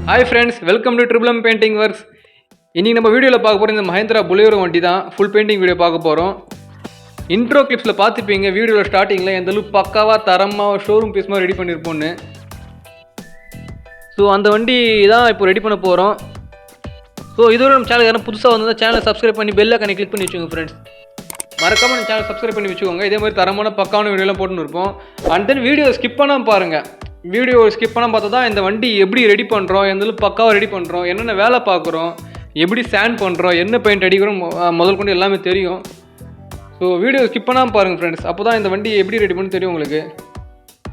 Hi friends, welcome to Triple M Painting Works. இன்னைக்கு நம்ம வீடியோவில் பார்க்க போகிற இந்த மஹேந்திரா பொலேரோ வண்டி தான் ஃபுல் பெயிண்டிங் வீடியோ பார்க்க போகிறோம். இன்ட்ரோ கிளிப்ஸில் பார்த்துப்பீங்க வீடியோவில் ஸ்டார்டிங்கில் எந்த அளவுக்கு பக்காவாக தரமாக ஷோரூம் பீஸ் மாதிரி ரெடி பண்ணியிருப்போன்னு. ஸோ அந்த வண்டி தான் இப்போ ரெடி பண்ண போகிறோம். ஸோ இதோட நம்ம சேனல் யாரும் புதுசாக வந்தால் சேனலை சப்ஸ்கிரைப் பண்ணி பெல் ஐகானை கிளிக் பண்ணி வச்சுக்கோங்க ஃப்ரெண்ட்ஸ். மறக்காமல் நம்ம சேனல் சப்ஸ்கிரைப் பண்ணி வச்சுக்கோங்க. இதே மாதிரி தரமான பக்கான வீடியோலாம் போட்டுன்னு இருப்போம். அண்ட் தென் வீடியோ ஸ்கிப் பண்ணாமல் பாருங்கள். வீடியோ ஸ்கிப் பண்ணால் பார்த்தா தான் இந்த வண்டி எப்படி ரெடி பண்ணுறோம், எந்தளவுக்கு பக்காவாக ரெடி பண்ணுறோம், என்னென்ன வேலை பார்க்குறோம், எப்படி சாண்ட் பண்ணுறோம், என்ன பெயிண்ட் அடிக்கிறோம் முதல் கொண்டு எல்லாமே தெரியும். ஸோ வீடியோ ஸ்கிப் பண்ணாமல் பாருங்கள் ஃப்ரெண்ட்ஸ். அப்போ தான் இந்த வண்டி எப்படி ரெடி பண்ணு தெரியும் உங்களுக்கு.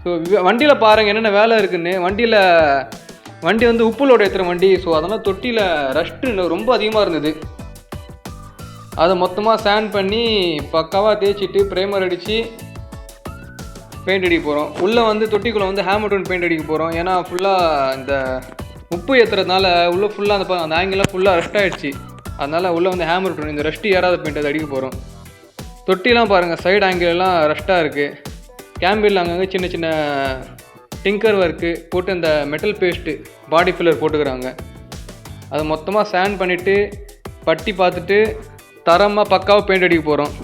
ஸோ வண்டியில் பாருங்கள் என்னென்ன வேலை இருக்குதுன்னு. வண்டி வந்து உப்புலோட ஏற்றுற வண்டி. ஸோ அதெல்லாம் தொட்டியில் ரஷ்ட்டு ரொம்ப அதிகமாக இருந்தது. அதை மொத்தமாக சாண்ட் பண்ணி பக்காவாக தேய்ச்சிட்டு ப்ரைமர் அடித்து பெயிண்ட் அடிக்க போகிறோம். உள்ளே வந்து தொட்டிக்குள்ளே வந்து ஹேமர் டோன் பெயிண்ட் அடிக்க போகிறோம். ஏன்னா ஃபுல்லாக இந்த உப்பு ஏற்றுறதுனால உள்ளே ஃபுல்லாக அந்த ஆங்கிலாம் ஃபுல்லாக ரஷ்ட் ஆகிடுச்சு. அதனால் உள்ளே வந்து ஹேமர் டோன் இந்த ரஷ்ட்டு ஏறாத பெயிண்ட் அதை அடிக்க போகிறோம். தொட்டிலாம் பாருங்கள் சைடு ஆங்கிலெலாம் ரஷ்ட்டாக இருக்குது. கேம்பில் அங்கங்கே சின்ன சின்ன டிங்கர் ஒர்க்கு போட்டு அந்த மெட்டல் பேஸ்ட்டு பாடி ஃபில்லர் போட்டுக்கிறாங்க. அதை மொத்தமாக சாண்ட் பண்ணிவிட்டு பட்டி பார்த்துட்டு தரமாக பக்காவாக பெயிண்ட் அடிக்க போகிறோம்.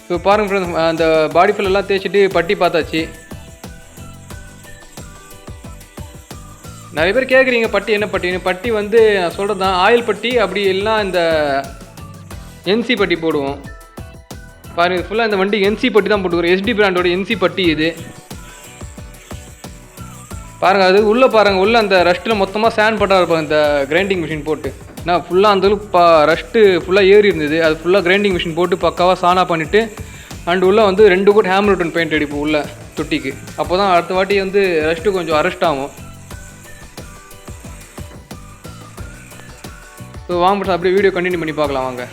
ஸோ பாருங்கள் ஃப்ரெண்ட்ஸ், அந்த பாடி ஃபில்லெல்லாம் தேய்ச்சிட்டு பட்டி பார்த்தாச்சு. நிறைய பேர் கேட்குறீங்க பட்டி என்ன பட்டின்னு. பட்டி வந்து நான் சொல்கிறது தான் ஆயில் பட்டி, அப்படி இல்லைனா இந்த என்சி பட்டி போடுவோம். பாருங்கள் இது ஃபுல்லாக இந்த வண்டி என்சி பட்டி தான் போட்டுக்கிறோம். எஸ்டி பிராண்டோட என்சி பட்டி இது. பாருங்கள் அது உள்ளே பாருங்கள், உள்ளே அந்த ரஷ்ட்டில் மொத்தமாக சேண்ட் பட்டா இருப்பாங்க இந்த கிரைண்டிங் மிஷின் போட்டு. ஏன்னா ஃபுல்லாக அந்தளவுக்கு ரஷ்ட்டு ஃபுல்லாக ஏறி இருந்தது. அது ஃபுல்லாக கிரைண்டிங் மிஷின் போட்டு பக்காவாக சானா பண்ணிவிட்டு அண்ட் உள்ளே வந்து 2 கோட் ஹேமர் டோன் பெயிண்ட் அடிப்போம் உள்ள தொட்டிக்கு. அப்போ தான் அடுத்த வாட்டி வந்து ரஷ்ட்டு கொஞ்சம் அரெஸ்ட் ஆகும். ஸோ வாங்க அப்படியே வீடியோ கண்டினியூ பண்ணி பார்க்கலாம் வாங்க.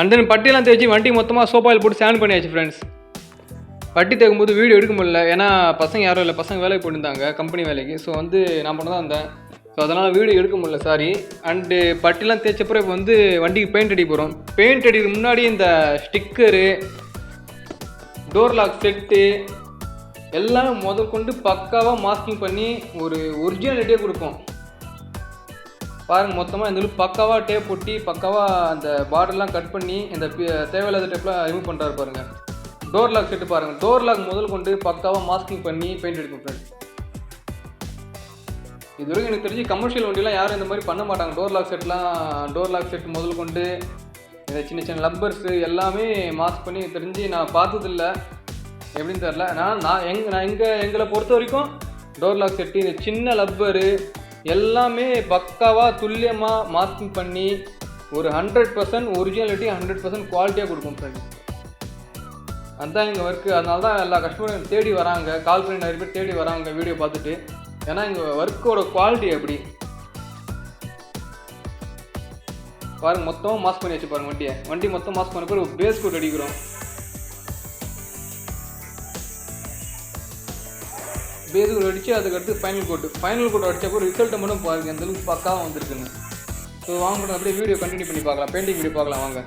அண்ட் தென் பட்டியெல்லாம் தேய்ச்சி வண்டி மொத்தமாக சோப்பாயில் போட்டு சேண்ட் பண்ணியாச்சு ஃப்ரெண்ட்ஸ். பட்டி தேய்க்கும்போது வீடியோ எடுக்க முடியல. ஏன்னா பசங்க யாரும் இல்லை, பசங்க வேலைக்கு போயிருந்தாங்க கம்பெனி வேலைக்கு. ஸோ வந்து நான் பண்ண தான் இருந்தேன். ஸோ அதனால் வீடியோ எடுக்க முடியல, சாரி. அண்டு பட்டிலாம் தேய்ச்சப்பறம் இப்போ வந்து வண்டிக்கு பெயிண்ட் அடிக்க போகிறோம். பெயிண்ட் அடிக்கிற முன்னாடி இந்த ஸ்டிக்கரு, டோர் லாக் செட்டு எல்லாம் முதல் கொண்டு பக்காவாக மாஸ்கிங் பண்ணி ஒரு ஒரிஜினாலிட்டியே கொடுப்போம். பாருங்கள் மொத்தமாக இந்த பக்காவாக டேப் போட்டி பக்காவாக அந்த பார்டர்லாம் கட் பண்ணி இந்த தேவையில்லாத டேப்லாம் ரிமூவ் பண்ணுறாரு பாருங்கள். டோர் லாக் செட்டு பாருங்கள், டோர் லாக் முதல் கொண்டு பக்காவாக மாஸ்கிங் பண்ணி பெயிண்ட் அடிக்கும் ஃப்ரெண்ட்ஸ். இது வரைக்கும் எனக்கு தெரிஞ்சு கமர்ஷியல் வண்டிலாம் யாரும் இந்த மாதிரி பண்ண மாட்டாங்க. டோர் லாக் செட் முதல் கொண்டு இந்த சின்ன சின்ன லப்பர்ஸு எல்லாமே மாஸ்க் பண்ணி தெரிஞ்சு நான் பார்த்ததில்ல, எப்படின்னு தெரில. எங்களை பொறுத்த வரைக்கும் டோர் லாக் செட்டு இந்த சின்ன லப்பரு எல்லாமே பக்காவாக துல்லியமாக மாஸ்கிங் பண்ணி ஒரு 100% ஒரிஜினாலிட்டி 100% குவாலிட்டியாக கொடுக்கும் ஃப்ரெண்ட்ஸ். அதுதான் எங்கள் ஒர்க்கு. அதனால தான் எல்லா கஸ்டமரும் தேடி வராங்க, கால் பண்ணி நிறைய பேர் தேடி வராங்க வீடியோ பார்த்துட்டு. ஏன்னா எங்கள் ஒர்க்கோட குவாலிட்டி எப்படி பாருங்கள். மொத்தமாக மாஸ்க் பண்ணி வச்சு பாருங்கள் வண்டி மொத்தம் மாஸ்க் பண்ண பேர் ஒரு பேஸ் கோட் அடிக்கிறோம். பேஸ் கோட் அடித்து அதுக்கடுத்து ஃபைனல் கோட் அடித்தப்போ ரிசல்ட்டை மட்டும் பாருங்கள் எந்தளவுக்கு பக்காவாக வந்துருக்குன்னு. ஸோ வாங்க அப்படியே வீடியோ கண்டினியூ பண்ணி பார்க்கலாம், பெயிண்டிங் வீடியோ பார்க்கலாம் வாங்க.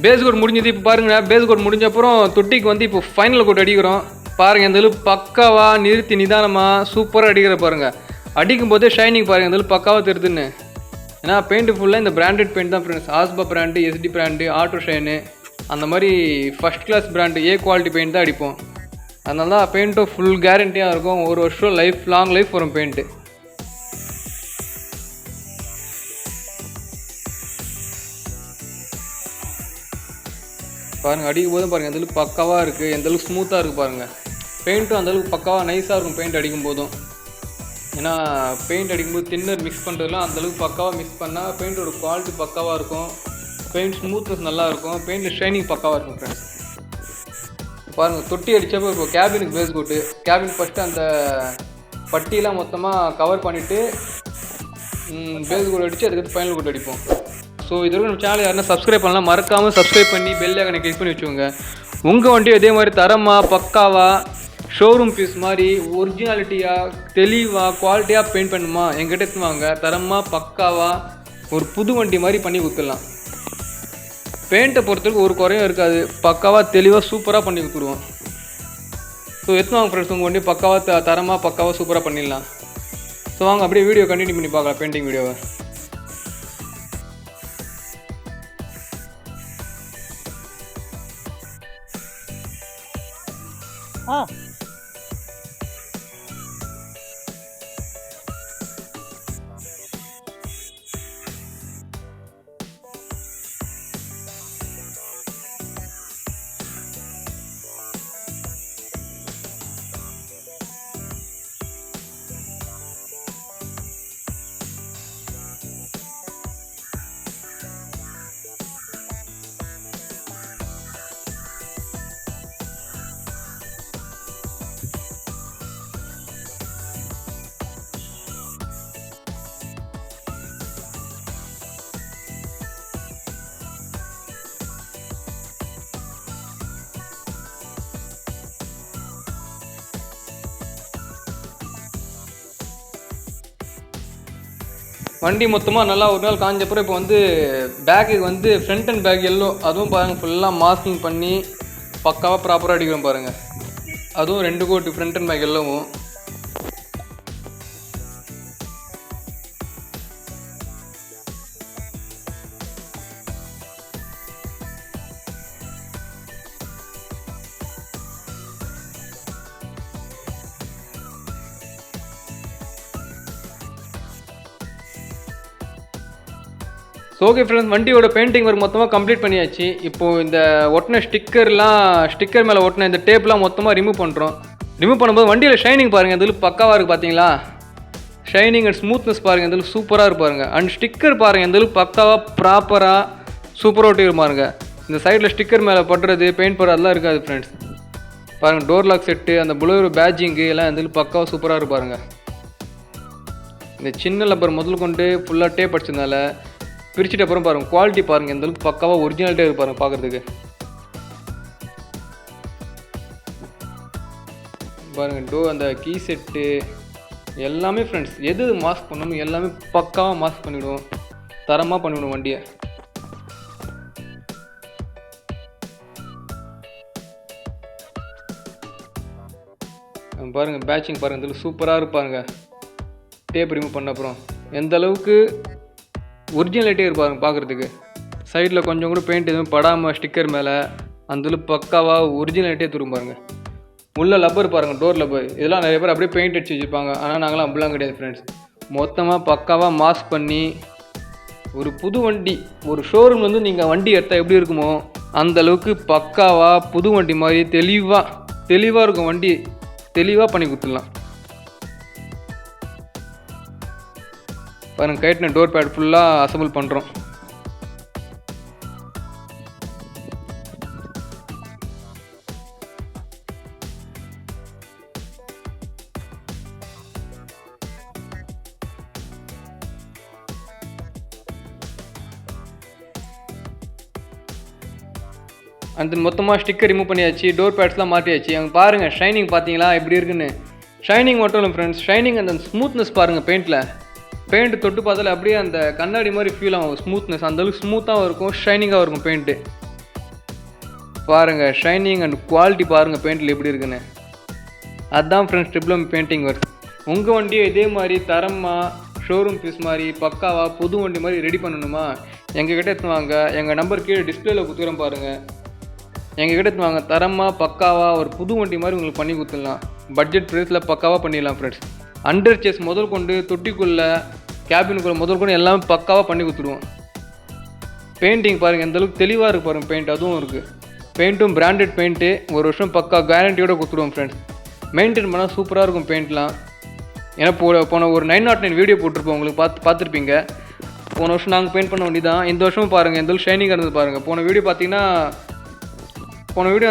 பேஸ் கோட் முடிஞ்சது. இப்போ பாருங்கள், பேஸ் கோட் முடிஞ்ச அப்புறம் தொட்டிக்கு வந்து இப்போ ஃபைனல் கோட் அடிக்கிறோம். பாருங்கள், இந்த அளவுக்கு பக்காவாக நிறுத்தி நிதானமாக சூப்பராக அடிக்கிற பாருங்கள். அடிக்கும் போதே ஷைனிங் பாருங்கள், இந்த அளவுக்கு பக்காவாக தெரியுதுன்னு. ஏன்னா பெயிண்ட்டு ஃபுல்லாக இந்த பிராண்டட் பெயிண்ட் தான் ஃப்ரெண்ட்ஸ். ஆஸ்பா பிராண்டு, எஸ்டி பிராண்டு, ஆட்டோ ஷைனு, அந்த மாதிரி first class brand A quality paint தான் அடிப்போம். அதனால தான் பெயிண்ட்டும் ஃபுல் கேரண்டியாக இருக்கும். ஒரு வருஷம் லாங் லைஃப் வரும் பெயிண்ட்டு. பாருங்கள், அடிக்கும் போதும் பாருங்கள் எந்தளவுக்கு பக்காவாக இருக்குது, எந்தளவுக்கு ஸ்மூத்தாக இருக்குது பாருங்கள். பெயிண்ட்டும் அந்தளவுக்கு பக்காவாக நைஸாக இருக்கும் பெயிண்ட் அடிக்கும் போதும். ஏன்னா பெயிண்ட் அடிக்கும்போது தின்னர் மிக்ஸ் பண்ணுறதுலாம் அந்தளவுக்கு பக்காவாக மிக்ஸ் பண்ணால் பெயிண்டோட குவாலிட்டி பக்காவாக இருக்கும். பெயிண்ட் ஸ்மூத்னஸ் நல்லாயிருக்கும், பெயிண்ட் ஷைனிங் பக்காவாக இருக்கும் ஃப்ரெண்ட்ஸ். பாருங்கள், தொட்டி அடித்தப்போ இப்போ கேபினுக்கு பேஸ் கோட்டு, கேபின் ஃபஸ்ட்டு அந்த பட்டியெலாம் மொத்தமாக கவர் பண்ணிவிட்டு பேஸ் கோட் அடித்து அதுக்கு ஃபைனல் கோட் அடிப்போம். ஸோ இது வரைக்கும் நம்ம சேனல் யாருன்னா சப்ஸ்கிரைப் பண்ணலாம், மறக்காமல் சப்ஸ்கிரைப் பண்ணி பெல் ஐகானை கிளிக் பண்ணி வச்சுக்கோங்க. உங்கள் வண்டியும் இதே மாதிரி தரமாக பக்காவாக ஷோரூம் பீஸ் மாதிரி ஒரிஜினாலிட்டியாக தெளிவாக குவாலிட்டியாக பெயிண்ட் பண்ணுமா எங்கிட்ட எடுத்துவாங்க. தரமாக பக்காவாக ஒரு புது வண்டி மாதிரி பண்ணி கொடுத்துடலாம். பெயிண்ட்டை பொறுத்தவரைக்கும் ஒரு குறையும் இருக்காது, பக்காவாக தெளிவாக சூப்பராக பண்ணி கொடுத்துருவோம். ஸோ எடுத்துவாங்க ஃப்ரெண்ட்ஸ், உங்கள் வண்டி பக்காவாக தரமாக பக்காவாக சூப்பராக பண்ணிடலாம். ஸோ வாங்க அப்படியே வீடியோ கண்டினியூ பண்ணி பார்க்கலாம், பெயிண்டிங் வீடியோவை. வண்டி மொத்தமாக நல்லா ஒரு நாள் காஞ்சப்பறம் இப்போ வந்து பேக்குக்கு வந்து ஃப்ரண்ட் அண்ட் பேக் எல்லோ, அதுவும் பாருங்கள் ஃபுல்லாக மாஸ்கிங் பண்ணி பக்காவாக ப்ராப்பராக அடிக்கிறோம் பாருங்கள். அதுவும் 2 கோட்டு ஃப்ரண்ட் அண்ட் பேக் எல்லோவும். ஓகே ஃப்ரெண்ட்ஸ், வண்டியோட பெயிண்டிங் ஒர்க் மொத்தமாக கம்ப்ளீட் பண்ணியாச்சு. இப்போது இந்த ஒட்டின ஸ்டிக்கர் மேலே ஒட்டின இந்த டேப்லாம் மொத்தமாக ரிமூவ் பண்ணுறோம். ரிமூவ் பண்ணும்போது வண்டியில் ஷைனிங் பாருங்கள், இதில் பக்காவாக இருக்குது பார்த்தீங்களா. ஷைனிங் அண்ட் ஸ்மூத்னஸ் பாருங்கள், இதில் சூப்பராக இருக்கு பாருங்கள். அண்ட் ஸ்டிக்கர் பாருங்கள், இதில் பக்காவாக ப்ராப்பராக சூப்பராக ஒட்டி பாருங்கள். இந்த சைடில் ஸ்டிக்கர் மேலே படுறது பெயிண்ட் போடுறது அதெல்லாம் இருக்காது ஃப்ரெண்ட்ஸ். பாருங்கள், டோர் லாக் செட்டு, அந்த Bolero பேட்ஜிங்கு எல்லாம் இதில் பக்காவாக சூப்பராக இருக்கு பாருங்கள். இந்த சின்ன லப்பர் முதல் கொண்டு ஃபுல்லாக டேப் அடிச்சதுனால பிரிச்சுட்டு அப்புறம் பாருங்கள் குவாலிட்டி பாருங்கள், இந்த அளவுக்கு பக்காவாக ஒரிஜினாலிட்டியாக இருக்கு பாருங்கள் பார்க்குறதுக்கு. பாருங்கள் அந்த கீ செட்டு எல்லாமே ஃப்ரெண்ட்ஸ் எது மாஸ்க் பண்ணணும் எல்லாமே பக்காவாக மாஸ்க் பண்ணிவிடுவோம், தரமாக பண்ணிவிடுவோம் வண்டியை. பாருங்கள் பேட்சிங் பாருங்கள், இதில் சூப்பராக இருப்பாருங்க. டேப் ரிமூவ் பண்ண அப்புறம் எந்த அளவுக்கு ஒரிஜினாலிட்டியாக இருப்பாருங்க பார்க்குறதுக்கு. சைடில் கொஞ்சம் கூட பெயிண்ட் எதுவும் படாமல் ஸ்டிக்கர் மேலே அந்த பக்காவாக ஒரிஜினாலிட்டியாக தரும் பாருங்கள். உள்ள லப்பர் பாருங்கள், டோர் லப்பர், இதெல்லாம் நிறைய பேர் அப்படியே பெயிண்ட் அடிச்சு வச்சுருப்பாங்க. ஆனால் நாங்களாம் அப்படிலாம் கிடையாது ஃப்ரெண்ட்ஸ். மொத்தமாக பக்காவாக மாஸ்க் பண்ணி ஒரு புது வண்டி ஒரு ஷோரூம் வந்து நீங்கள் வண்டி எடுத்தால் எப்படி இருக்குமோ அந்தளவுக்கு பக்காவாக புது வண்டி மாதிரி தெளிவாக இருக்கும் வண்டி, தெளிவாக பண்ணி கொடுத்துடலாம். பாருங்கள் கைட்டின டோர் பேட் ஃபுல்லாக அசம்பிள் பண்ணுறோம். அந்த மொத்தமாக ஸ்டிக்கர் ரிமூவ் பண்ணியாச்சு, டோர் பேட்ஸ்லாம் மாட்டியாச்சு. அங்கே பாருங்கள் ஷைனிங் பார்த்தீங்களா எப்படி இருக்குன்னு. ஷைனிங் மட்டும் இல்லை ஃப்ரெண்ட்ஸ், ஷைனிங் அந்த ஸ்மூத்னஸ் பாருங்கள். பெயிண்ட் தொட்டு பார்த்தால அப்படியே அந்த கண்ணாடி மாதிரி ஃபீல் ஆகும். ஸ்மூத்னஸ் அந்தளவுக்கு ஸ்மூத்தாகவும் இருக்கும், ஷைனிங்காகவும் இருக்கும் பெயிண்ட்டு. பாருங்கள் ஷைனிங் அண்ட் குவாலிட்டி பாருங்கள் பெயிண்டில் எப்படி இருக்குன்னு. அதுதான் ஃப்ரெண்ட்ஸ் ட்ரிபிள் பெயிண்டிங் ஒர்க். உங்கள் வண்டியை இதே மாதிரி தரமாக ஷோரூம் பீஸ் மாதிரி பக்காவாக புது வண்டி மாதிரி ரெடி பண்ணணுமா, எங்ககிட்ட எடுத்துன்னு வாங்க. எங்கள் நம்பர் கீழே டிஸ்பிளேல கொடுத்துக்கிறோம் பாருங்கள். எங்ககிட்ட எடுத்துன்னு வாங்க. தரமாக பக்காவாக ஒரு புது வண்டி மாதிரி உங்களுக்கு பண்ணி கொடுத்துடலாம். பட்ஜெட் ப்ரைஸில் பக்காவாக பண்ணிடலாம் ஃப்ரெண்ட்ஸ். அண்டர் சேஸ் முதல் கொண்டு தொட்டிக்குள்ளே கேபினுக்குள்ளே முதல் கொண்டு எல்லாமே பக்காவாக பண்ணி கொடுத்துருவோம். பெயிண்டிங் பாருங்கள் எந்தளவுக்கு தெளிவாக இருக்குது பாருங்கள். பெயிண்ட் அதுவும் இருக்குது. பெயிண்ட்டும் பிராண்டட் பெயிண்ட்டு, 1 வருஷம் பக்கா கேரண்டியோடு கொடுத்துருவோம் ஃப்ரெண்ட்ஸ். மெயின்டைன் பண்ணால் சூப்பராக இருக்கும் பெயிண்ட்லாம். ஏன்னா போன ஒரு 909 வீடியோ போட்டிருப்போம், உங்களுக்கு பார்த்துருப்பீங்க. போன வருஷம் நாங்கள் பெயிண்ட் பண்ண வண்டி தான். இந்த வருஷம் பாருங்கள் எந்த ஷைனிங்காக இருந்தது பாருங்கள். போன வீடியோ பார்த்தீங்கன்னா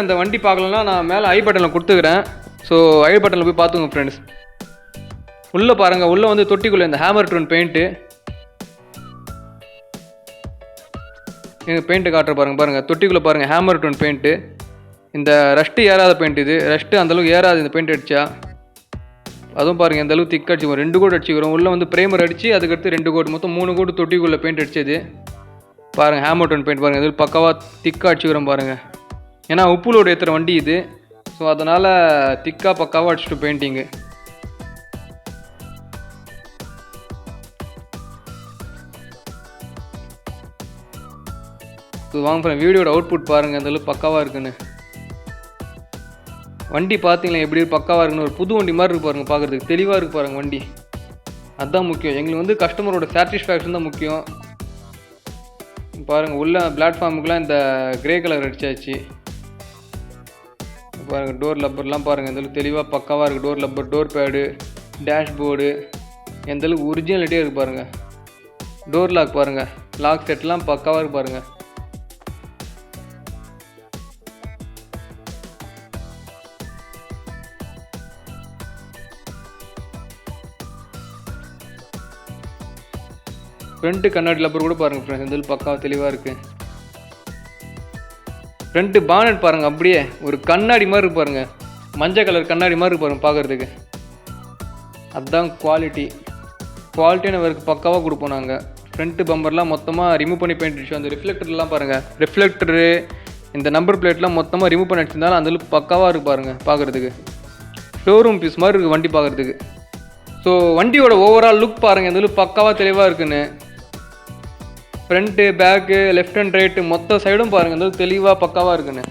அந்த வண்டி பார்க்கலன்னா நான் மேலே ஐ பட்டனில் கொடுத்துக்கிறேன். ஸோ ஐ பட்டனில் போய் பார்த்துங்க ஃப்ரெண்ட்ஸ். உள்ளே பாருங்கள், உள்ளே வந்து தொட்டிக்குள்ளே இந்த ஹேமர் டோன் பெயிண்ட்டு எங்கள் பெயிண்ட்டு காட்டுற பாருங்கள். தொட்டிக்குள்ளே பாருங்கள் ஹேமர் டோன் பெயிண்ட்டு. இந்த ரஷ்ட்டு ஏறாத பெயிண்ட், இது ரஷ்ட்டு அந்தளவுக்கு ஏறாது இந்த பெயிண்ட் அடித்தா. அதுவும் பாருங்கள் எந்தளவுக்கு திக் அடிச்சுக்கிறோம். 2 கோட் அடிச்சுக்கிறோம். உள்ளே வந்து ப்ரைமர் அடித்து அதுக்கடுத்து 2 கோட், மொத்தம் 3 கோட் தொட்டிக்குள்ளே பெயிண்ட் அடிச்சது பாருங்கள். ஹேமர் டோன் பெயிண்ட் பாருங்கள், இது பக்காவாக திக்காக அடிச்சுக்கிறோம் பாருங்கள். ஏன்னா உப்புலோடு ஏற்றுற வண்டி இது. ஸோ அதனால் திக்காக பக்காவாக அடிச்சுட்டு பெயிண்டிங்கு. ஸோ வாங்க ஃப்ரெண்ட் வீடியோட அவுட்புட் பாருங்கள் அந்தளவுக்கு பக்காவாக இருக்குன்னு. வண்டி பார்த்தீங்களா எப்படி பக்காவாக இருக்குன்னு. ஒரு புது வண்டி மாதிரி இருக்கு பாருங்கள், பார்க்குறதுக்கு தெளிவாக இருக்குது பாருங்கள் வண்டி. அதுதான் முக்கியம். எங்களுக்கு வந்து கஸ்டமரோட சாட்டிஸ்ஃபேக்ஷன் தான் முக்கியம். பாருங்கள் உள்ள பிளாட்ஃபார்முக்கெலாம் இந்த கிரே கலர் அடிச்சாச்சு பாருங்கள். டோர் லப்பர்லாம் பாருங்கள் எந்தளவுக்கு தெளிவாக பக்காவாக இருக்குது. Door rubber, door pad, dashboard எந்தளவுக்கு ஒரிஜினாலிட்டியாக இருக்குது பாருங்கள். டோர் லாக் பாருங்கள், லாக் செட்லாம் பக்காவாக இருக்குது பாருங்கள். ஃப்ரண்ட்டு கண்ணாடி லப்பர் கூட பாருங்கள் ஃப்ரெண்ட்ஸ் எந்தளவுக்கு பக்காவாக தெளிவாக இருக்குது. ஃப்ரண்ட்டு பானட் பாருங்கள் அப்படியே ஒரு கண்ணாடி மாதிரி இருக்கு பாருங்கள். மஞ்சள் கலர் கண்ணாடி மாதிரி இருக்கு பாருங்கள் பார்க்குறதுக்கு. அதுதான் குவாலிட்டியான ஒர்க் பக்காவாக கொடுப்போம் நாங்கள். ஃப்ரண்ட்டு பம்பர்லாம் மொத்தமாக ரிமூவ் பண்ணி பெயிண்ட் அடிச்சோம். அந்த ரிஃப்ளெக்டர்லாம் பாருங்கள், ரிஃப்ளெக்டரு இந்த நம்பர் பிளேட்லாம் மொத்தமாக ரிமூவ் பண்ணி அடிச்சிருந்தாலும் அந்தளவுக்கு பக்காவாக இருக்குது பாருங்கள் பார்க்குறதுக்கு. ஷோரூம் பீஸ் மாதிரி இருக்குது வண்டி பார்க்குறதுக்கு. ஸோ வண்டியோட ஓவரால் லுக் பாருங்கள் எந்தளவுக்கு பக்காவாக தெளிவாக இருக்குன்னு. Front, back, left and right மொத்த சைடும் பாருங்கள் இந்த தெளிவாக பக்காவாக இருக்குன்னு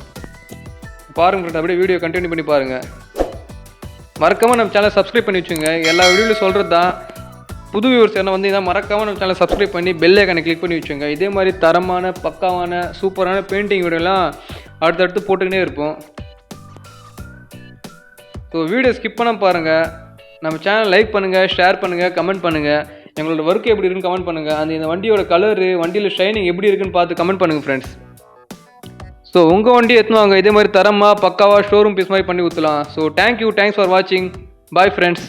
பாருங்கள் ஃப்ரெண்ட். அப்படியே வீடியோ கண்டினியூ பண்ணி பாருங்கள். மறக்காமல் நம்ம சேனலை சப்ஸ்கிரைப் பண்ணி வச்சுங்க. எல்லா வீடியோலையும் சொல்கிறது தான். புது வியூவர்ஸ் என்ன வந்து இதான் மறக்காமல் நம்ம சேனலை சப்ஸ்கிரைப் பண்ணி பெல் ஐகானை கிளிக் பண்ணி வச்சுங்க. இதே மாதிரி தரமான பக்காவான சூப்பரான பெயிண்டிங் வீடியோலாம் அடுத்தடுத்து போட்டுக்கினே இருப்போம். ஸோ வீடியோ ஸ்கிப் பண்ண பாருங்கள். நம்ம சேனல் லைக் பண்ணுங்கள், ஷேர் பண்ணுங்கள், கமெண்ட் பண்ணுங்கள். எங்களோட ஒர்க் எப்படி இருக்குன்னு கமெண்ட் பண்ணுங்கள். இந்த வண்டியோட கலரு, வண்டியில் ஷைனிங் எப்படி இருக்குன்னு பார்த்து கமெண்ட் பண்ணுங்கள் ஃப்ரெண்ட்ஸ். ஸோ உங்கள் வண்டி எடுத்துன்னு வாங்க. இதே மாதிரி தரமாக பக்காவாக ஷோரூம் பீஸ் மாதிரி பண்ணி கொடுத்துலாம். ஸோ தேங்க்ஸ் ஃபார் வாட்சிங். Bye friends.